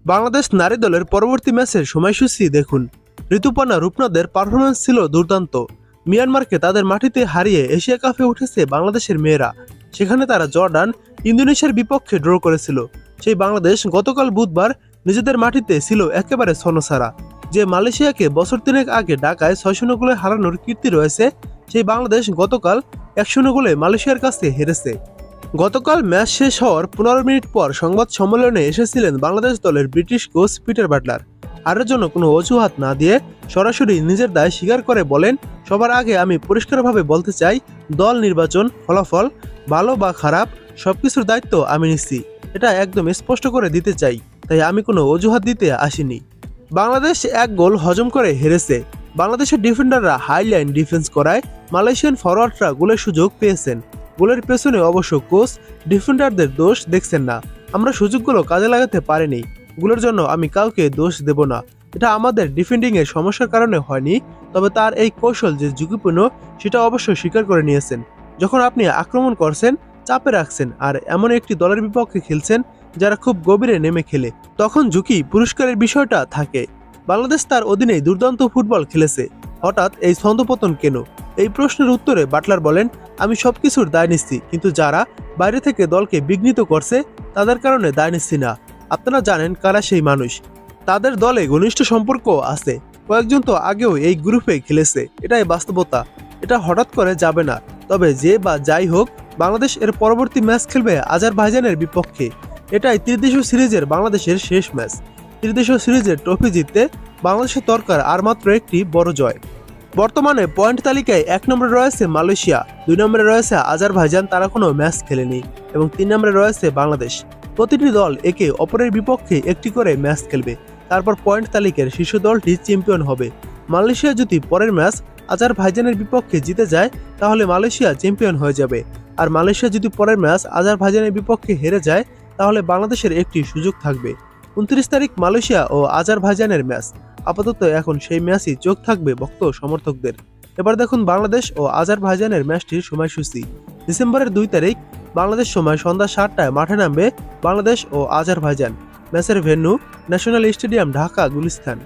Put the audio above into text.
বাংলাদেশ নারী দলের পরবর্তী ম্যাচের সময়সূচি দেখুন। ঋতুপর্ণা রূপনাদের পারফরম্যান্স ছিল দুর্দান্ত। মিয়ানমারকে তাদের মাটিতে হারিয়ে এশিয়া কাপে উঠেছে বাংলাদেশের মেয়েরা। সেখানে তারা জর্ডান, ইন্দোনেশিয়ার বিপক্ষে ড্র করেছিল। সেই বাংলাদেশ গতকাল বুধবার নিজেদের মাটিতে ছিল একেবারে ছন্নছাড়া। যে মালয়েশিয়াকে বছর তিনেক আগে ঢাকায় 6-0 গোলে হারানোর কীর্তি রয়েছে, সেই বাংলাদেশ গতকাল 1-0 গোলে মালয়েশিয়ার কাছে হেরেছে। গতকাল ম্যাচ শেষ হওয়ার 15 মিনিট পর সংবাদ সম্মেলনে এসেছিলেন বাংলাদেশ দলের ব্রিটিশ কোচ পিটার বাটলার। হারের জন্য কোনো অজুহাত না দিয়ে সরাসরি নিজের দায় স্বীকার করে বলেন, সবার আগে আমি পরিষ্কারভাবে বলতে চাই, দল নির্বাচন, ফলাফল ভালো বা খারাপ সবকিছুর দায়িত্ব আমি নিচ্ছি। এটা একদম স্পষ্ট করে দিতে চাই, তাই আমি কোনো অজুহাত দিতে আসিনি। বাংলাদেশ এক গোল হজম করে হেরেছে। বাংলাদেশের ডিফেন্ডাররা হাইলাইন ডিফেন্স করায় মালয়েশিয়ান ফরওয়ার্ডরা গোলের সুযোগ পেয়েছেন। গোলের পেছনে অবশ্য কোচ ডিফেন্ডারদের দোষ দেখছেন না। আমরা সুযোগগুলো কাজে লাগাতে পারিনি। গোলের জন্য আমি কাউকে দোষ দেব না। এটা আমাদের ডিফেন্ডিং এর সমস্যার কারণে হয়নি, তবে তার এই কৌশল যে ঝুঁকিপূর্ণ সেটা অবশ্যই স্বীকার করে নিয়েছেন। যখন আপনি আক্রমণ করছেন, চাপে রাখছেন আর এমন একটি দলের বিপক্ষে খেলছেন যারা খুব গভীরে নেমে খেলে, তখন ঝুঁকি পুরস্কারের বিষয়টা থাকে। বাংলাদেশ তার অধীনেই দুর্দান্ত ফুটবল খেলেছে, হঠাৎ এই ছন্দপতন কেন? এই প্রশ্নের উত্তরে বাটলার বলেন, আমি সবকিছুর দায় নিচ্ছি, কিন্তু যারা বাইরে থেকে দলকে বিঘ্নিত করছে তাদের কারণে দায় নিচ্ছি না। আপনারা জানেন কারা সেই মানুষ। তাদের দলে ঘনিষ্ঠ সম্পর্ক আছে, কয়েকজন তো আগেও এই গ্রুপে খেলেছে। এটাই বাস্তবতা, এটা হঠাৎ করে যাবে না। তবে যে বা যাই হোক, বাংলাদেশ এর পরবর্তী ম্যাচ খেলবে আজারবাইজানের বিপক্ষে। এটাই ত্রিদেশীয় সিরিজের বাংলাদেশের শেষ ম্যাচ। ত্রিদেশীয় সিরিজের ট্রফি জিততে বাংলাদেশের দরকার আর মাত্র একটি বড় জয়। বর্তমানে পয়েন্ট তালিকায় 1 নম্বরে রয়েছে মালয়েশিয়া, 2 নম্বরে রয়েছে আজারবাইজান, তারা কোনো ম্যাচ খেলেনি, এবং 3 নম্বরে রয়েছে বাংলাদেশ। প্রতিটি দল একে অপরের বিপক্ষে একটি করে ম্যাচ খেলবে, তারপর পয়েন্ট তালিকার শীর্ষ দলটি চ্যাম্পিয়ন হবে। মালয়েশিয়া যদি পরের ম্যাচ আজারবাইজানের বিপক্ষে জিতে যায় তাহলে মালয়েশিয়া চ্যাম্পিয়ন হয়ে যাবে, আর মালয়েশিয়া যদি পরের ম্যাচ আজারবাইজানের বিপক্ষে হেরে যায় তাহলে বাংলাদেশের একটি সুযোগ থাকবে। 29 তারিখ মালয়েশিয়া ও আজারবাইজানের ম্যাচ। আপাতত এখন সেই ম্যাচই চোখ থাকবে ভক্ত সমর্থকদের। এবার দেখুন বাংলাদেশ ও আজারবাইজানের ম্যাচটির সময়সূচি। ডিসেম্বরের 2 তারিখ বাংলাদেশ সময় সন্ধ্যা 7টায় মাঠে নামবে বাংলাদেশ ও আজারবাইজান। ম্যাচের venue national stadium, Dhaka, Gulistan.